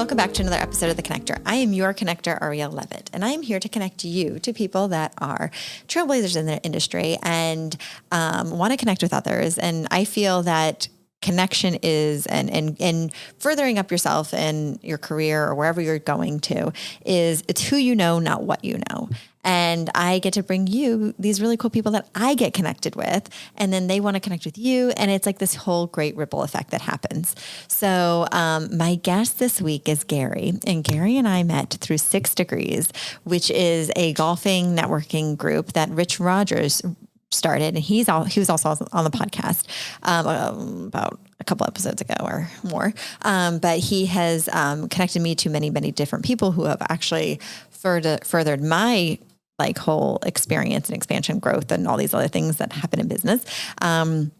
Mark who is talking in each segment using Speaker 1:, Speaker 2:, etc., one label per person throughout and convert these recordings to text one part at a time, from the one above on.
Speaker 1: welcome back to another episode of The Connector. I am your connector, Ariel Levitt, and I am here to connect you to people that are trailblazers in their industry and want to connect with others. And I feel that connection is, and furthering up yourself in your career or wherever you're going to, it's who you know, not what you know. And I get to bring you these really cool people that I get connected with, and then they want to connect with you. And it's like this whole great ripple effect that happens. So my guest this week is Gary, and Gary and I met through 6 Degrees, which is a golfing networking group that Rich Rogers started. And he was also on the podcast about a couple episodes ago or more. But he has connected me to many, many different people who have actually furthered my whole experience and expansion growth and all these other things that happen in business. And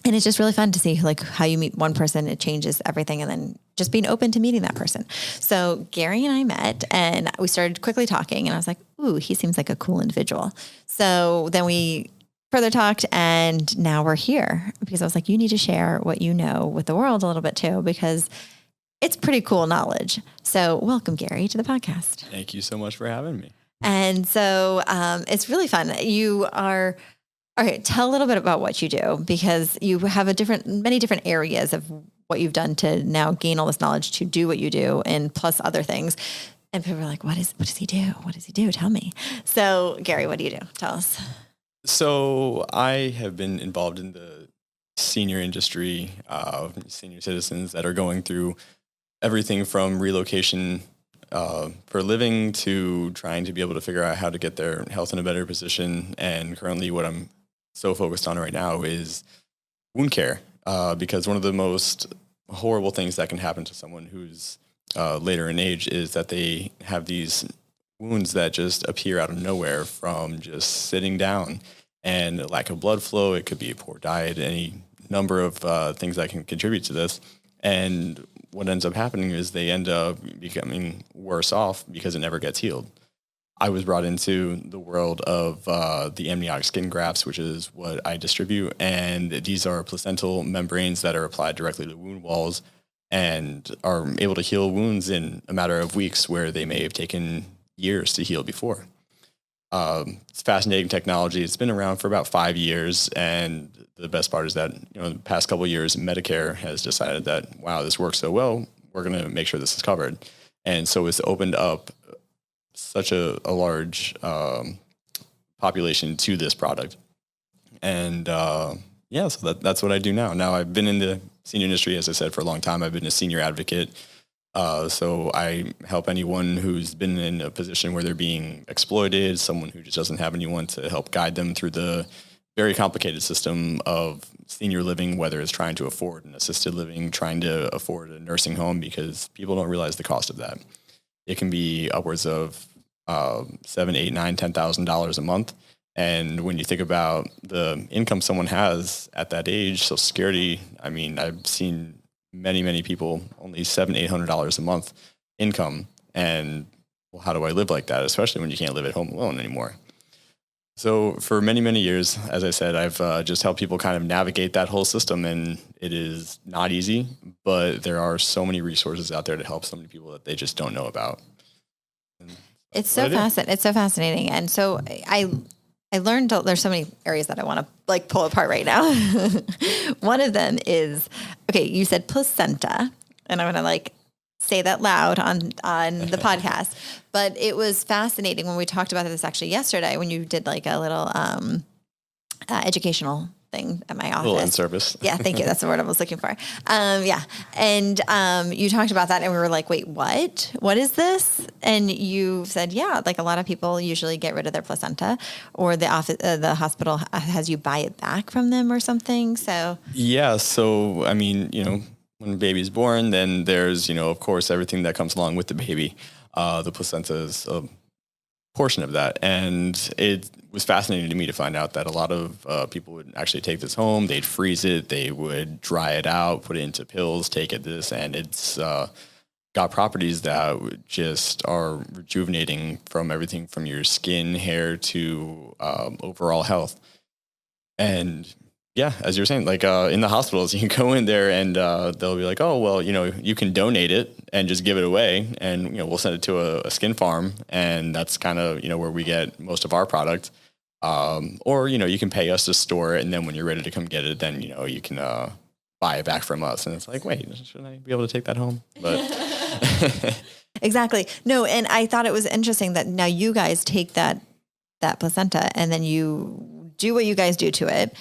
Speaker 1: it's just really fun to see how you meet one person, it changes everything. And then just being open to meeting that person. So Gary and I met and we started quickly talking, and I was like, ooh, he seems like a cool individual. So then we further talked, and now we're here because I was like, you need to share what you know with the world a little bit too, because it's pretty cool knowledge. So welcome, Gary, to the podcast.
Speaker 2: Thank you so much for having me.
Speaker 1: And so it's really fun. You are, all right, tell a little bit about what you do, because you have many different areas of what you've done to now gain all this knowledge to do what you do, and plus other things. And people are like, what does he do? What does he do? Tell me. So Gary, what do you do? Tell us.
Speaker 2: So I have been involved in the senior industry, senior citizens that are going through everything from relocation for a living to trying to be able to figure out how to get their health in a better position. And currently what I'm so focused on right now is wound care, because one of the most horrible things that can happen to someone who's later in age is that they have these wounds that just appear out of nowhere from just sitting down, and lack of blood flow. It could be a poor diet, any number of things that can contribute to this. And what ends up happening is they end up becoming worse off because it never gets healed. I was brought into the world of the amniotic skin grafts, which is what I distribute. And these are placental membranes that are applied directly to wound walls and are able to heal wounds in a matter of weeks where they may have taken years to heal before. It's fascinating technology. It's been around for about 5 years, and the best part is that the past couple of years, Medicare has decided that, wow, this works so well, we're going to make sure this is covered. And so it's opened up such a large population to this product. And so that's what I do now. Now I've been in the senior industry, as I said, for a long time. I've been a senior advocate. So I help anyone who's been in a position where they're being exploited, someone who just doesn't have anyone to help guide them through the very complicated system of senior living, whether it's trying to afford an assisted living, trying to afford a nursing home, because people don't realize the cost of that. It can be upwards of $7,000, $8,000, $9,000, $10,000 a month. And when you think about the income someone has at that age, Social Security, I mean, I've seen many people only $700, $800 a month income. And well, how do I live like that? Especially when you can't live at home alone anymore. So for many years, as I said, I've just helped people kind of navigate that whole system, and it is not easy, but there are so many resources out there to help so many people that they just don't know about.
Speaker 1: It's so fascinating. And so I learned there's so many areas that I want to pull apart right now. One of them is, okay, you said placenta, and I'm going to say that loud on the podcast, but it was fascinating when we talked about this actually yesterday when you did a little educational thing at my office.
Speaker 2: A little in-service.
Speaker 1: Yeah, thank you. That's the word I was looking for. And you talked about that, and we were like, wait, what? What is this? And you said, yeah, a lot of people usually get rid of their placenta, or the hospital has you buy it back from them or something. So
Speaker 2: yeah. So, I mean, when a baby's born, then there's, of course, everything that comes along with the baby. The placenta is a portion of that. And it was fascinating to me to find out that a lot of people would actually take this home. They'd freeze it. They would dry it out, put it into pills, take it and it's got properties that just are rejuvenating from everything from your skin, hair to overall health. And Yeah, as you were saying, like in the hospitals, you can go in there and they'll be like, "Oh, well, you can donate it and just give it away, and we'll send it to a skin farm, and that's kind of where we get most of our product. Or you can pay us to store it, and then when you're ready to come get it, then you can buy it back from us." And it's like, wait, shouldn't I be able to take that home? But
Speaker 1: Exactly. No, and I thought it was interesting that now you guys take that placenta and then you do what you guys do to it.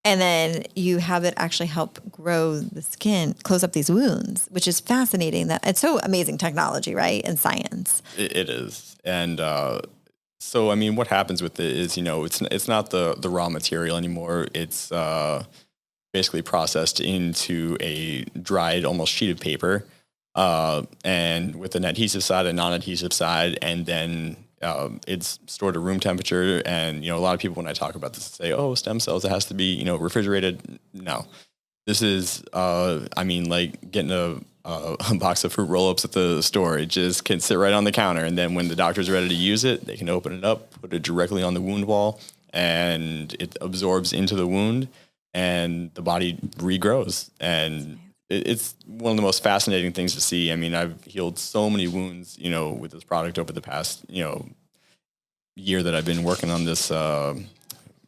Speaker 1: And then you have it actually help grow the skin, close up these wounds, which is fascinating. That it's so amazing technology, right? And science.
Speaker 2: it is, and so I mean, what happens with it is it's not the raw material anymore. It's basically processed into a dried, almost sheet of paper, and with an adhesive side and non-adhesive side, and then it's stored at room temperature. And a lot of people, when I talk about this, say, "Oh, stem cells, it has to be refrigerated." No, this is I mean, like getting a box of fruit roll-ups at the store. It just can sit right on the counter, and then when the doctor's ready to use it, they can open it up, put it directly on the wound wall, and it absorbs into the wound, and the body regrows. And it's one of the most fascinating things to see. I mean, I've healed so many wounds, with this product over the past, year that I've been working on this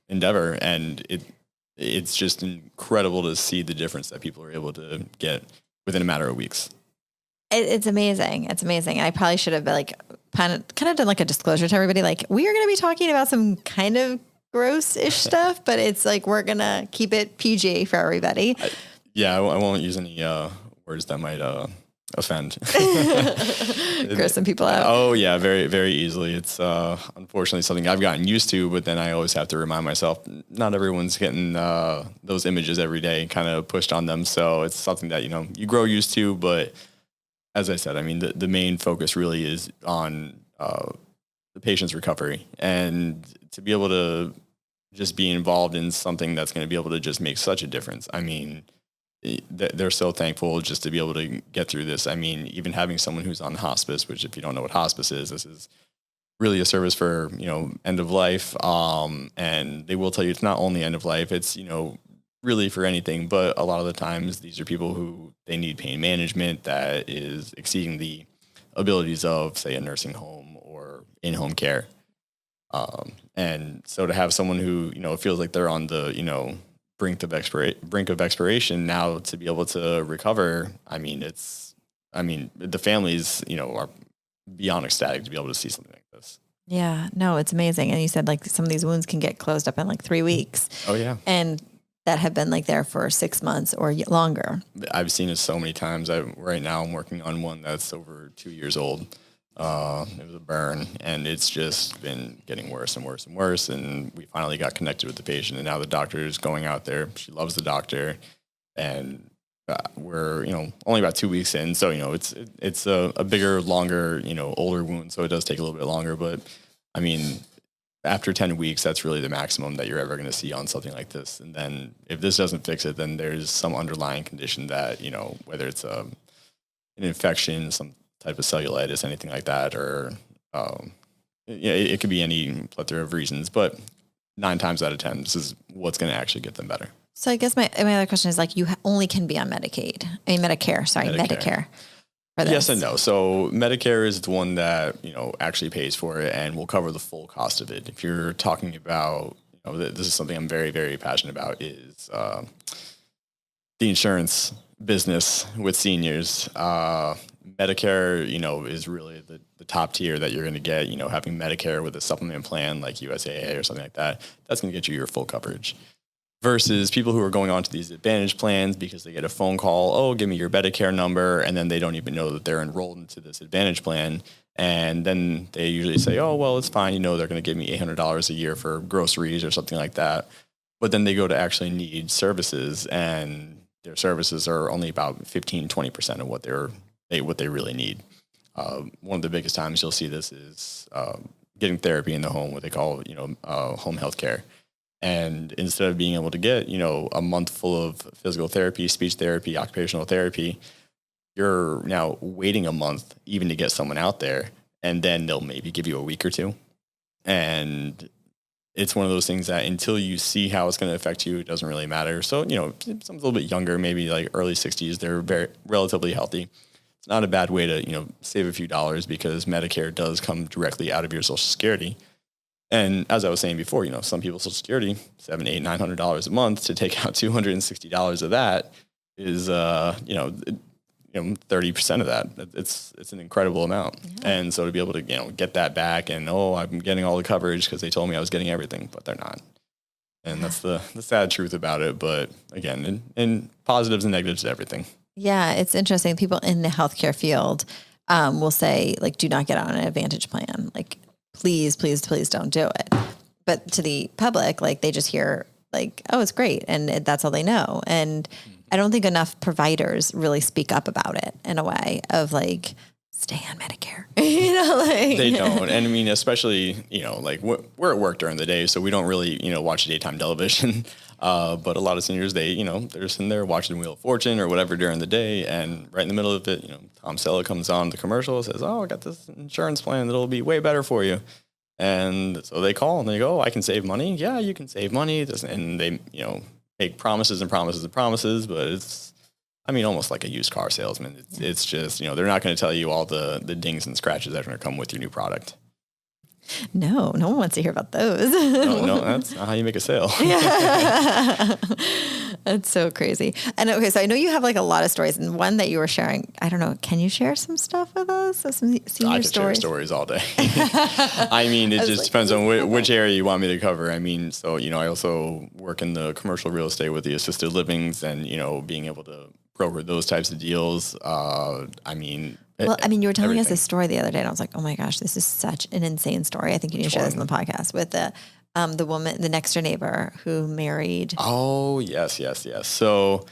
Speaker 2: endeavor, and it's just incredible to see the difference that people are able to get within a matter of weeks.
Speaker 1: It's amazing. It's amazing. I probably should have like kind of done like a disclosure to everybody. Like we are going to be talking about some kind of gross-ish stuff, but it's like we're going to keep it PG for everybody.
Speaker 2: I won't use any words that might offend.
Speaker 1: Gross some people out.
Speaker 2: Oh yeah, very, very easily. It's unfortunately something I've gotten used to, but then I always have to remind myself, not everyone's getting those images every day kind of pushed on them. So it's something that, you grow used to. But as I said, I mean, the main focus really is on the patient's recovery, and to be able to just be involved in something that's going to be able to just make such a difference. I mean, they're so thankful just to be able to get through this. I mean, even having someone who's on hospice, which if you don't know what hospice is, this is really a service for, end of life. And they will tell you it's not only end of life, it's, really for anything, but a lot of the times these are people who they need pain management that is exceeding the abilities of, say, a nursing home or in-home care. And so to have someone who, feels like they're on the, brink of expiration now to be able to recover. I mean, the families, are beyond ecstatic to be able to see something like this.
Speaker 1: Yeah, no, it's amazing. And you said like some of these wounds can get closed up in like 3 weeks.
Speaker 2: Oh yeah.
Speaker 1: And that have been like there for 6 months or longer.
Speaker 2: I've seen it so many times. Right now I'm working on one that's over 2 years old. It was a burn, and it's just been getting worse and worse and worse. And we finally got connected with the patient, and now the doctor is going out there. She loves the doctor, and we're only about 2 weeks in, so it's a bigger, longer, older wound, so it does take a little bit longer. But I mean, after 10 weeks, that's really the maximum that you're ever going to see on something like this. And then if this doesn't fix it, then there's some underlying condition that whether it's an infection, some type of cellulitis, anything like that, or it could be any plethora of reasons, but 9 times out of 10, this is what's going to actually get them better.
Speaker 1: So I guess my other question is like, you only can be on Medicare for this.
Speaker 2: Yes and no. So Medicare is the one that, actually pays for it and will cover the full cost of it. If you're talking about, this is something I'm very, very passionate about, is the insurance business with seniors. Medicare, is really the top tier that you're going to get, having Medicare with a supplement plan like USAA or something like that. That's going to get you your full coverage. Versus people who are going on to these Advantage plans because they get a phone call, "Oh, give me your Medicare number," and then they don't even know that they're enrolled into this Advantage plan. And then they usually say, "Oh, well, it's fine. They're going to give me $800 a year for groceries or something like that." But then they go to actually need services, and their services are only about 15-20% of what they really need. One of the biggest times you'll see this is getting therapy in the home, what they call home health care. And instead of being able to get a month full of physical therapy, speech therapy, occupational therapy, you're now waiting a month even to get someone out there, and then they'll maybe give you a week or two. And it's one of those things that until you see how it's going to affect you, it doesn't really matter. So, someone's a little bit younger, maybe like early 60s, they're very relatively healthy. It's not a bad way to, save a few dollars because Medicare does come directly out of your Social Security. And as I was saying before, some people's Social Security, $700, $800, $900 a month, to take out $260 of that is, 30% of that. It's an incredible amount. Yeah. And so to be able to, get that back and, I'm getting all the coverage because they told me I was getting everything, but they're not. And that's the sad truth about it. But again, in positives and negatives to everything.
Speaker 1: Yeah, it's interesting. People in the healthcare field will say, like, do not get on an Advantage plan. Like, please, please, please don't do it. But to the public, like, they just hear, like, oh, it's great. And that's all they know. And I don't think enough providers really speak up about it in a way of, like, stay on Medicare.
Speaker 2: They don't. And I mean, especially, like we're at work during the day, so we don't really, watch daytime television. But a lot of seniors, they're sitting there watching Wheel of Fortune or whatever during the day. And right in the middle of it, Tom Selleck comes on the commercial and says, I got this insurance plan that'll be way better for you. And so they call and they go, I can save money. Yeah, you can save money. And they, make promises and promises and promises, but it's, almost like a used car salesman. It's just, they're not going to tell you all the dings and scratches that are going to come with your new product.
Speaker 1: No one wants to hear about those.
Speaker 2: No, that's not how you make a sale.
Speaker 1: Yeah. That's so crazy. And okay, so I know you have like a lot of stories, and one that you were sharing, I don't know, can you share some stuff with us? Some senior stories?
Speaker 2: I could share stories all day. It just depends on which area you want me to cover. So, I also work in the commercial real estate with the assisted livings and, being able to broker those types of deals. You were telling us a story the other day, and I was like, oh my gosh, this is such an insane story. I think you need to share this on the podcast with the woman, the next door neighbor who married. Oh, yes. So,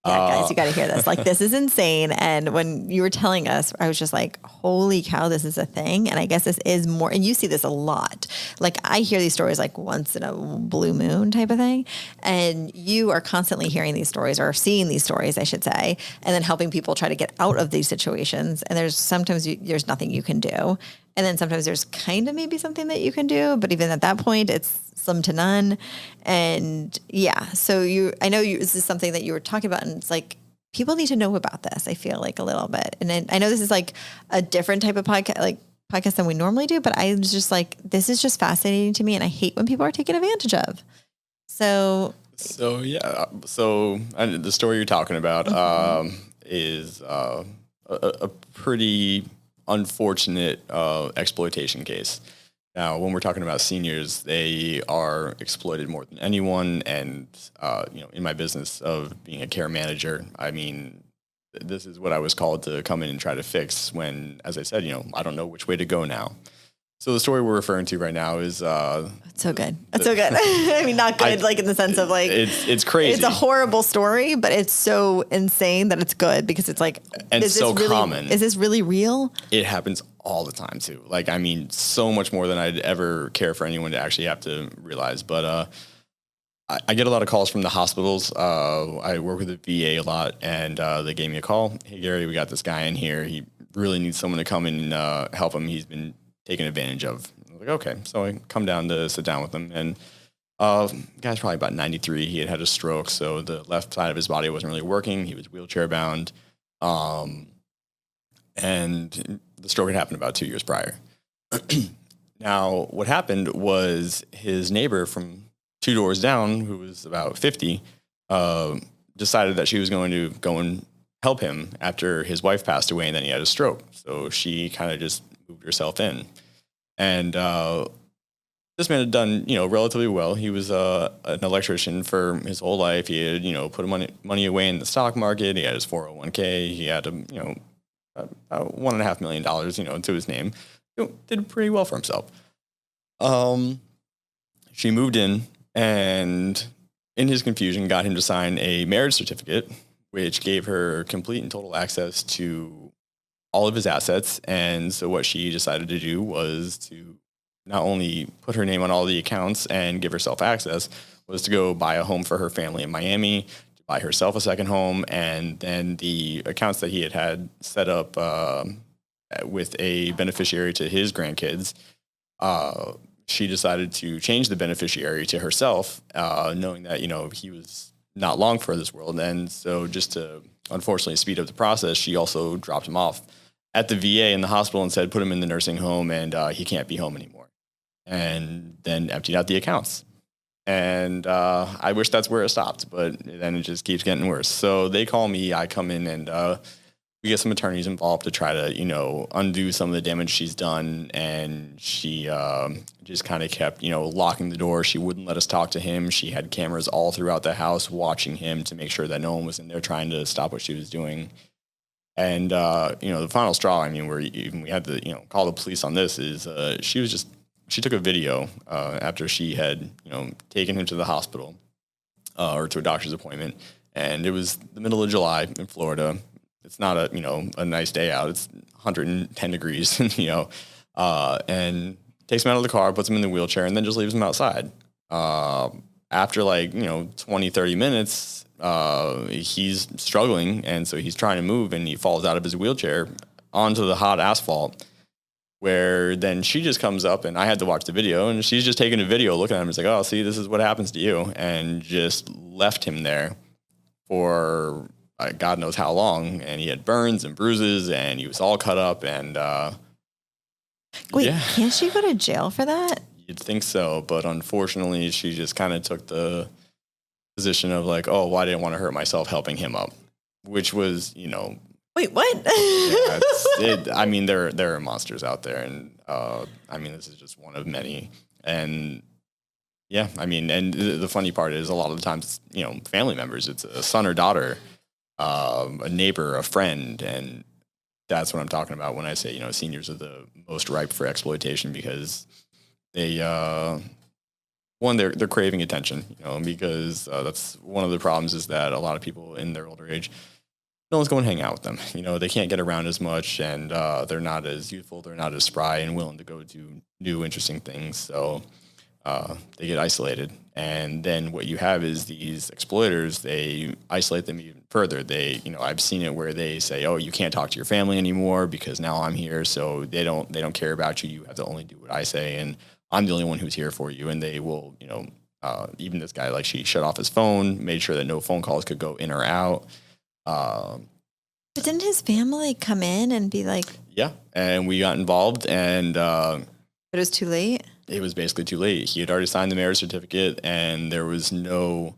Speaker 1: guys, you got to hear this. Like, this is insane. And when you were telling us, I was just like, holy cow, this is a thing. And I guess this is more, and you see this a lot. Like, I hear these stories like once in a blue moon type of thing. And you are constantly hearing these stories, or seeing these stories, I should say, and then helping people try to get out of these situations. And there's sometimes there's nothing you can do. And then sometimes there's kind of maybe something that you can do, but even at that point, it's slim to none. And yeah, so I know this is something that you were talking about, and it's like, people need to know about this, I feel like, a little bit. And I know this is like a different type of podcast than we normally do, but I was just like, this is just fascinating to me, and I hate when people are taken advantage of. So yeah.
Speaker 2: So the story you're talking about is a pretty unfortunate exploitation case. Now, when we're talking about seniors, they are exploited more than anyone. And, in my business of being a care manager, this is what I was called to come in and try to fix when, as I said, I don't know which way to go now. So the story we're referring to right now is...
Speaker 1: it's so good. It's so good. Not good, like in the sense of like...
Speaker 2: It's crazy.
Speaker 1: It's a horrible story, but it's so insane that it's good, because it's like...
Speaker 2: And so common.
Speaker 1: Is this really real?
Speaker 2: It happens all the time too. Like, so much more than I'd ever care for anyone to actually have to realize. But I get a lot of calls from the hospitals. I work with the VA a lot, and they gave me a call. Hey, Gary, we got this guy in here. He really needs someone to come in and help him. He's been taken advantage of. I was like, okay. So I come down to sit down with him, and guy's probably about 93. He had a stroke, so the left side of his body wasn't really working. He was wheelchair bound. And the stroke had happened about 2 years prior. Now, what happened was his neighbor from 2 doors down, who was about 50, decided that she was going to go and help him after his wife passed away, and then he had a stroke. So she kind of just moved herself in. And this man had done, relatively well. He was an electrician for his whole life. He had, put money away in the stock market. He had his 401k. He had, $1.5 million, to his name. Did pretty well for himself. She moved in, and in his confusion, got him to sign a marriage certificate, which gave her complete and total access to all of his assets. And so what she decided to do was to not only put her name on all the accounts and give herself access, was to go buy a home for her family in Miami, to buy herself a second home, and then the accounts that he had set up with a beneficiary to his grandkids, she decided to change the beneficiary to herself, knowing that, he was not long for this world. And so just to unfortunately speed up the process, she also dropped him off at the VA in the hospital and said, put him in the nursing home and he can't be home anymore. And then emptied out the accounts. And I wish that's where it stopped, but then it just keeps getting worse. So they call me, I come in, and we get some attorneys involved to try to, undo some of the damage she's done. And she just kind of kept, locking the door. She wouldn't let us talk to him. She had cameras all throughout the house watching him to make sure that no one was in there trying to stop what she was doing. And, the final straw, where even we had to, call the police on this is she took a video after she had, taken him to the hospital or to a doctor's appointment. And it was the middle of July in Florida. It's not a nice day out. It's 110 degrees, and takes him out of the car, puts him in the wheelchair, and then just leaves him outside. After 20, 30 minutes, he's struggling. And so he's trying to move, and he falls out of his wheelchair onto the hot asphalt, where then she just comes up, and I had to watch the video, and she's just taking a video, looking at him. It's like, oh, see, this is what happens to you. And just left him there for God knows how long. And he had burns and bruises, and he was all cut up. And
Speaker 1: wait, can't she go to jail for that?
Speaker 2: You'd think so. But unfortunately, she just kind of took the position of like, oh, well, I didn't want to hurt myself helping him up, which was,
Speaker 1: Wait, what?
Speaker 2: There are monsters out there, and this is just one of many. And yeah, and the funny part is a lot of the times, family members. It's a son or daughter, a neighbor, a friend, and that's what I'm talking about when I say, seniors are the most ripe for exploitation, because they, they're craving attention, because that's one of the problems is that a lot of people in their older age, no one's going to hang out with them. They can't get around as much, and they're not as youthful. They're not as spry and willing to go do new, interesting things. So they get isolated. And then what you have is these exploiters, they isolate them even further. I've seen it where they say, oh, you can't talk to your family anymore because now I'm here. So they don't care about you. You have to only do what I say. And I'm the only one who's here for you. And they will, even this guy, she shut off his phone, made sure that no phone calls could go in or out.
Speaker 1: But didn't his family come in and be like...
Speaker 2: Yeah, and we got involved, and...
Speaker 1: but it was too late?
Speaker 2: It was basically too late. He had already signed the marriage certificate, and there was no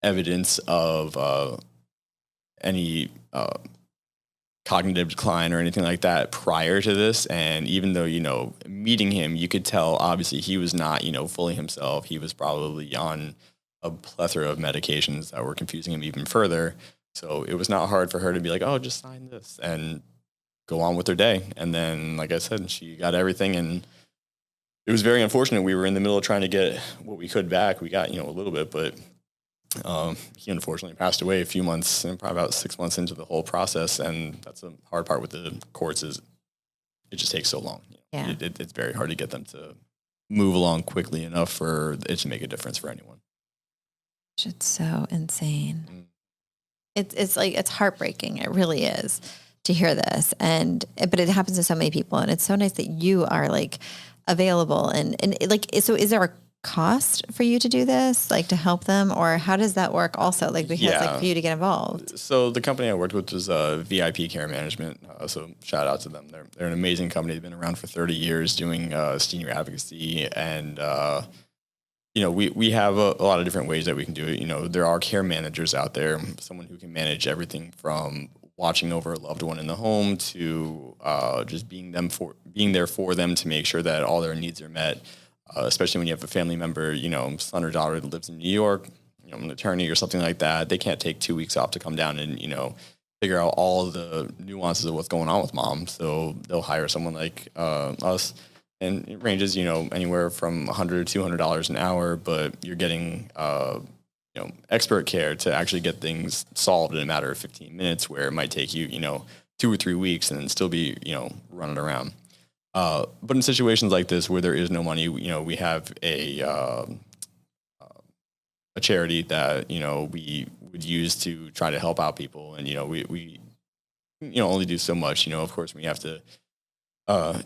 Speaker 2: evidence of any cognitive decline or anything like that prior to this. And even though, meeting him, you could tell, obviously, he was not, fully himself. He was probably on a plethora of medications that were confusing him even further. So it was not hard for her to be like, oh, just sign this and go on with her day. And then, like I said, she got everything. And it was very unfortunate. We were in the middle of trying to get what we could back. We got, a little bit, but he unfortunately passed away a few months, and probably about 6 months into the whole process. And that's the hard part with the courts is it just takes so long.
Speaker 1: Yeah.
Speaker 2: It's very hard to get them to move along quickly enough for it to make a difference for anyone.
Speaker 1: It's so insane. It's heartbreaking. It really is to hear this. But it happens to so many people, and it's so nice that you are available so is there a cost for you to do this, to help them, or how does that work also? For you to get involved?
Speaker 2: So the company I worked with was VIP Care Management. So shout out to them. They're an amazing company. They've been around for 30 years doing senior advocacy, and we have a lot of different ways that we can do it. There are care managers out there, someone who can manage everything from watching over a loved one in the home to just being there for them to make sure that all their needs are met. Especially when you have a family member, son or daughter that lives in New York, an attorney or something like that. They can't take 2 weeks off to come down and figure out all of the nuances of what's going on with mom. So they'll hire someone like us. And it ranges, anywhere from $100 to $200 an hour, but you're getting, expert care to actually get things solved in a matter of 15 minutes, where it might take you, 2 or 3 weeks and then still be, running around. But in situations like this where there is no money, we have a charity that, we would use to try to help out people. And, we only do so much, of course, we have to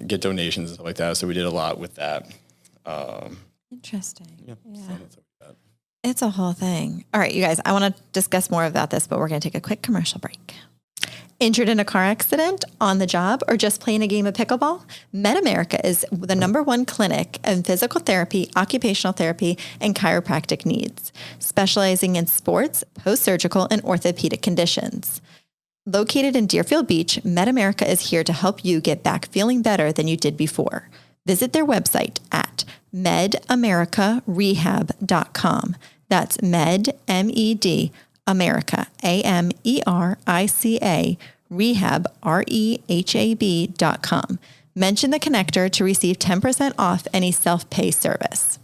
Speaker 2: get donations and stuff like that. So we did a lot with that.
Speaker 1: Interesting.
Speaker 2: Yeah.
Speaker 1: Yeah.
Speaker 2: So that's what we got.
Speaker 1: It's a whole thing. All right, you guys, I want to discuss more about this, but we're going to take a quick commercial break. Injured in a car accident, on the job, or just playing a game of pickleball? MedAmerica is the #1 clinic in physical therapy, occupational therapy, and chiropractic needs, specializing in sports, post-surgical, and orthopedic conditions. Located in Deerfield Beach, MedAmerica is here to help you get back feeling better than you did before. Visit their website at medamericarehab.com. That's Med, M-E-D, America, AMERICA, rehab, REHAB.com. Mention the connector to receive 10% off any self-pay service.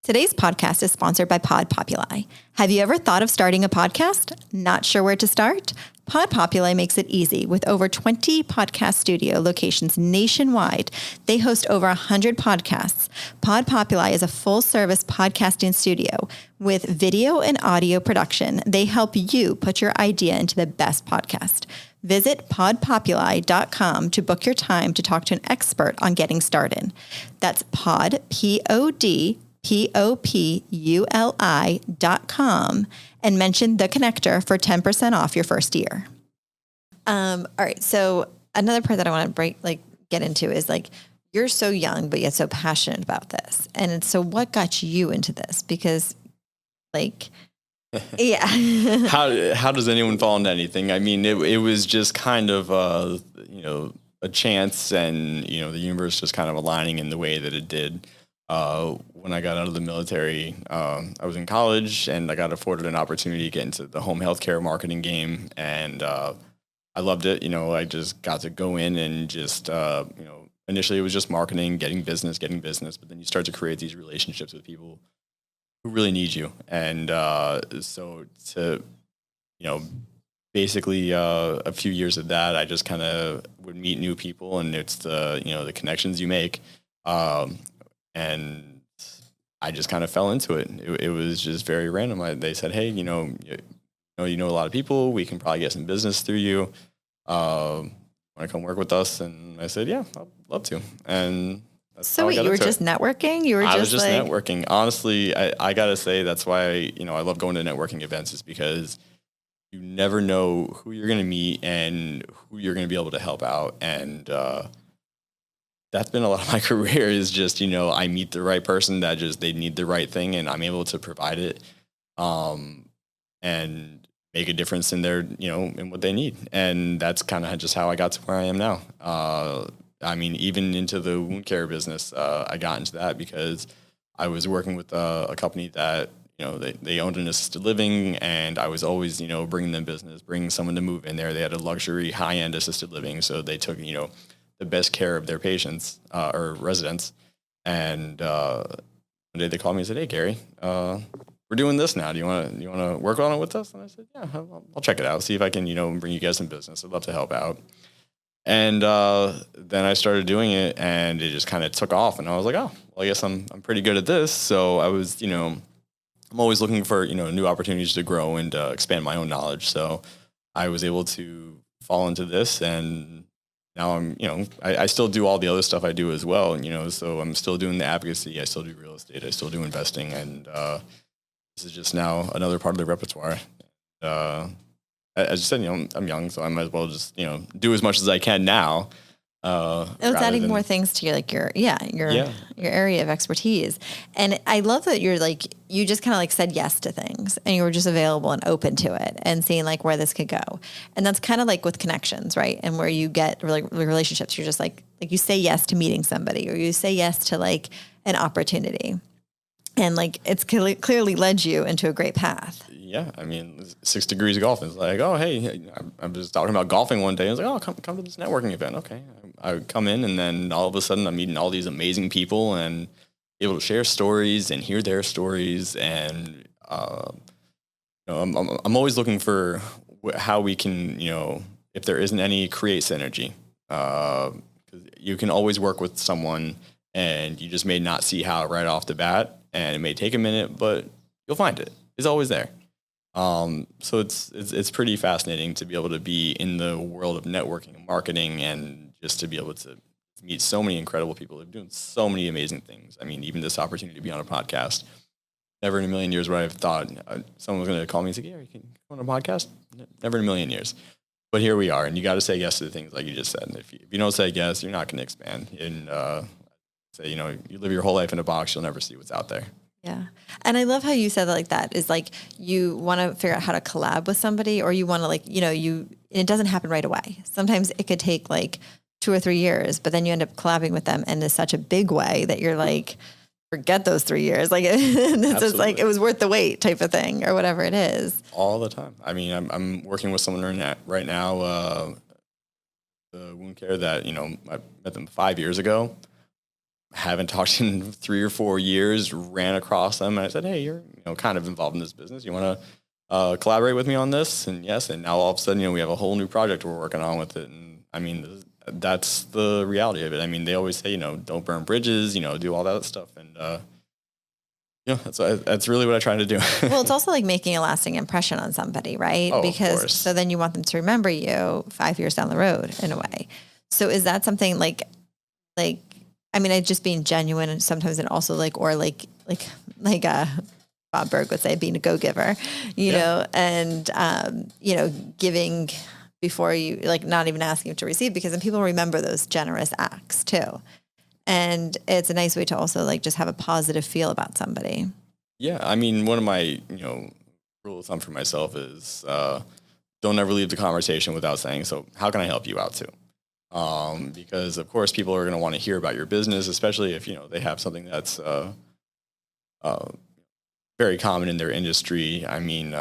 Speaker 1: Today's podcast is sponsored by Pod Populi. Have you ever thought of starting a podcast? Not sure where to start? Pod Populi makes it easy. With over 20 podcast studio locations nationwide, they host over 100 podcasts. Pod Populi is a full-service podcasting studio with video and audio production. They help you put your idea into the best podcast. Visit podpopuli.com to book your time to talk to an expert on getting started. That's pod, PODPOPULI.com, and mention the connector for 10% off your first year. All right. So another part that I want to get into is you're so young, but yet so passionate about this. And so what got you into this? Because yeah.
Speaker 2: How does anyone fall into anything? I mean, it was just kind of, a chance, and, the universe just kind of aligning in the way that it did. When I got out of the military, I was in college, and I got afforded an opportunity to get into the home healthcare marketing game, and I loved it. I just got to go in and just, initially it was just marketing, getting business, but then you start to create these relationships with people who really need you, and so to, basically a few years of that, I just kind of would meet new people, and it's the connections you make. And I just kind of fell into it. It was just very random. They said, "Hey, you know a lot of people. We can probably get some business through you. Want to come work with us?" And I said, "Yeah, I'd love to." And that's how I got
Speaker 1: you were
Speaker 2: into
Speaker 1: just
Speaker 2: it.
Speaker 1: networking?
Speaker 2: I was just networking. Honestly, I gotta say that's why I love going to networking events, is because you never know who you're gonna meet and who you're gonna be able to help out. And that's been a lot of my career, is just, I meet the right person that they need the right thing, and I'm able to provide it, and make a difference in their, in what they need. And that's kind of just how I got to where I am now. I mean, even into the wound care business, I got into that because I was working with a company that, they owned an assisted living, and I was always, bringing them business, bringing someone to move in there. They had a luxury high-end assisted living. So they took, the best care of their patients or residents. And one day they called me and said, "Hey, Gary, we're doing this now. Do you want to work on it with us?" And I said, "Yeah, I'll check it out. See if I can, bring you guys some business. I'd love to help out." And then I started doing it, and it just kind of took off. And I was like, "Oh, well, I guess I'm pretty good at this." So I was, I'm always looking for, new opportunities to grow and expand my own knowledge. So I was able to fall into this, and now I'm, I still do all the other stuff I do as well, so I'm still doing the advocacy. I still do real estate. I still do investing. And this is just now another part of the repertoire. As you said, I'm young, so I might as well just, do as much as I can now.
Speaker 1: It's adding more things to your area of expertise. And I love that you just kind of said yes to things, and you were just available and open to it and seeing where this could go. And that's kind of with connections, right? And where you get relationships, you're just you say yes to meeting somebody, or you say yes to an opportunity. And it's clearly led you into a great path.
Speaker 2: Yeah, I mean, 6 Degrees of Golf is oh, hey, I'm just talking about golfing one day. I was like, "Oh, come to this networking event." Okay, I come in, and then all of a sudden I'm meeting all these amazing people and able to share stories and hear their stories. And I'm always looking for how we can, if there isn't any, create synergy. 'Cause you can always work with someone, and you just may not see how right off the bat, and it may take a minute, but you'll find it. It's always there. So it's pretty fascinating to be able to be in the world of networking and marketing, and just to be able to meet so many incredible people who are doing so many amazing things. I mean, even this opportunity to be on a podcast, never in a million years would I have thought someone was going to call me and say, "Yeah, you can come on a podcast." Never in a million years. But here we are, and you got to say yes to the things like you just said. And if you don't say yes, you're not going to expand. And say, you live your whole life in a box, you'll never see what's out there.
Speaker 1: Yeah. And I love how you said that like that is like you want to figure out how to collab with somebody, or you want to it doesn't happen right away. Sometimes it could take like 2 or 3 years, but then you end up collabing with them in such a big way that you're like, forget those 3 years. Like it's just like it was worth the wait type of thing or whatever it is.
Speaker 2: All the time. I mean, I'm working with someone right now, the wound care that, I met them 5 years ago. Haven't talked in 3 or 4 years, ran across them, and I said, "Hey, you're kind of involved in this business. You want to collaborate with me on this?" And yes, and now all of a sudden, we have a whole new project we're working on with it. And I mean, that's the reality of it. I mean, they always say, don't burn bridges, do all that stuff. And, that's really what I try to do.
Speaker 1: Well, it's also like making a lasting impression on somebody, right?
Speaker 2: Oh,
Speaker 1: because
Speaker 2: of course.
Speaker 1: So then you want them to remember you 5 years down the road in a way. So is that something like, I mean, I just being genuine and sometimes, and also like Bob Berg would say, being a go-giver, you know, and, giving before you, like, not even asking to receive, because then people remember those generous acts too. And it's a nice way to also like just have a positive feel about somebody.
Speaker 2: Yeah. I mean, one of my, rule of thumb for myself is, don't ever leave the conversation without saying, "So how can I help you out too?" Because of course people are going to want to hear about your business, especially if, they have something that's, very common in their industry. I mean,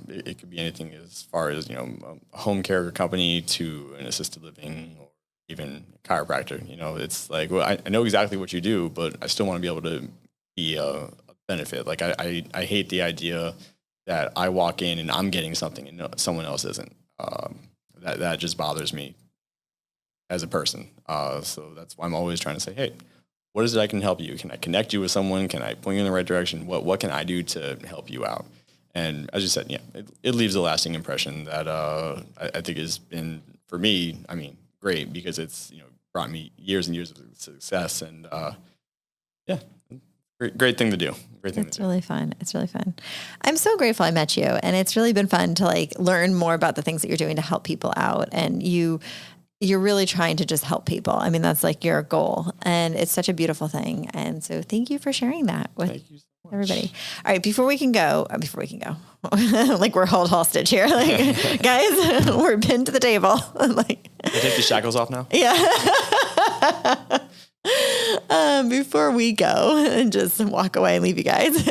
Speaker 2: it could be anything as far as, a home care company to an assisted living or even a chiropractor. It's like, well, I know exactly what you do, but I still want to be able to be a benefit. Like I hate the idea that I walk in and I'm getting something and someone else isn't. That just bothers me as a person. So that's why I'm always trying to say, "Hey, what is it I can help you? Can I connect you with someone? Can I point you in the right direction? What can I do to help you out?" And as you said, it leaves a lasting impression that I think has been, for me, I mean, great, because it's brought me years and years of success. And great thing to do.
Speaker 1: It's really fun. It's really fun. I'm so grateful I met you, and it's really been fun to like learn more about the things that you're doing to help people out. And you're really trying to just help people. I mean, that's like your goal, and it's such a beautiful thing. And so thank you for sharing that with everybody. All right. Before we can go, like we're held hostage here. Like, guys, we're pinned to the table. Like,
Speaker 2: I take the shackles off now.
Speaker 1: Yeah. Before we go and just walk away and leave you guys,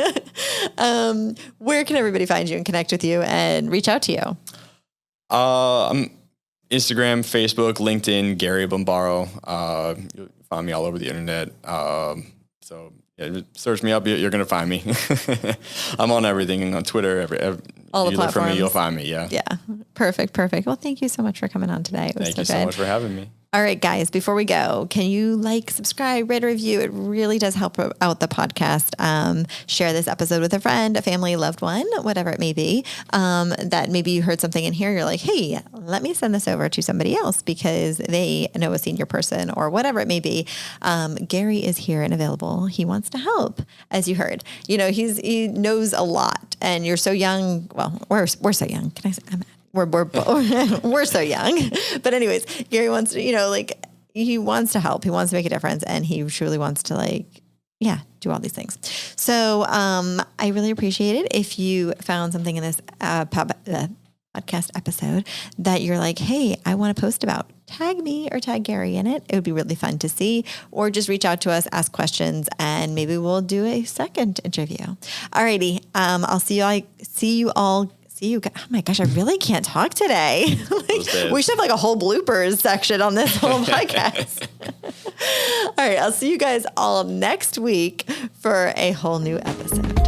Speaker 1: where can everybody find you and connect with you and reach out to you?
Speaker 2: I'm Instagram, Facebook, LinkedIn, Gary Bombaro. You'll find me all over the internet. So search me up. You're going to find me. I'm on everything, on Twitter.
Speaker 1: All the
Speaker 2: you
Speaker 1: platforms.
Speaker 2: Look for me, you'll find me. Yeah.
Speaker 1: Yeah. Perfect. Well, thank you so much for coming on today. It was
Speaker 2: Thank you
Speaker 1: so
Speaker 2: so much for having me.
Speaker 1: All right, guys, before we go, can you subscribe, rate, a review? It really does help out the podcast. Share this episode with a friend, a family, loved one, whatever it may be, that maybe you heard something in here. You're like, hey, let me send this over to somebody else because they know a senior person or whatever it may be. Gary is here and available. He wants to help, as you heard. He knows a lot, and you're so young. Well, we're so young. Can I say we're so young, but anyways, Gary wants to, he wants to help. He wants to make a difference, and he truly wants to do all these things. So, I really appreciate it. If you found something in this, podcast episode that you're like, hey, I want to post about, tag me or tag Gary in it. It would be really fun to see, or just reach out to us, ask questions, and maybe we'll do a second interview. Alrighty. I'll see you all. Oh my gosh, I really can't talk today. We should have a whole bloopers section on this whole podcast. All right, I'll see you guys all next week for a whole new episode.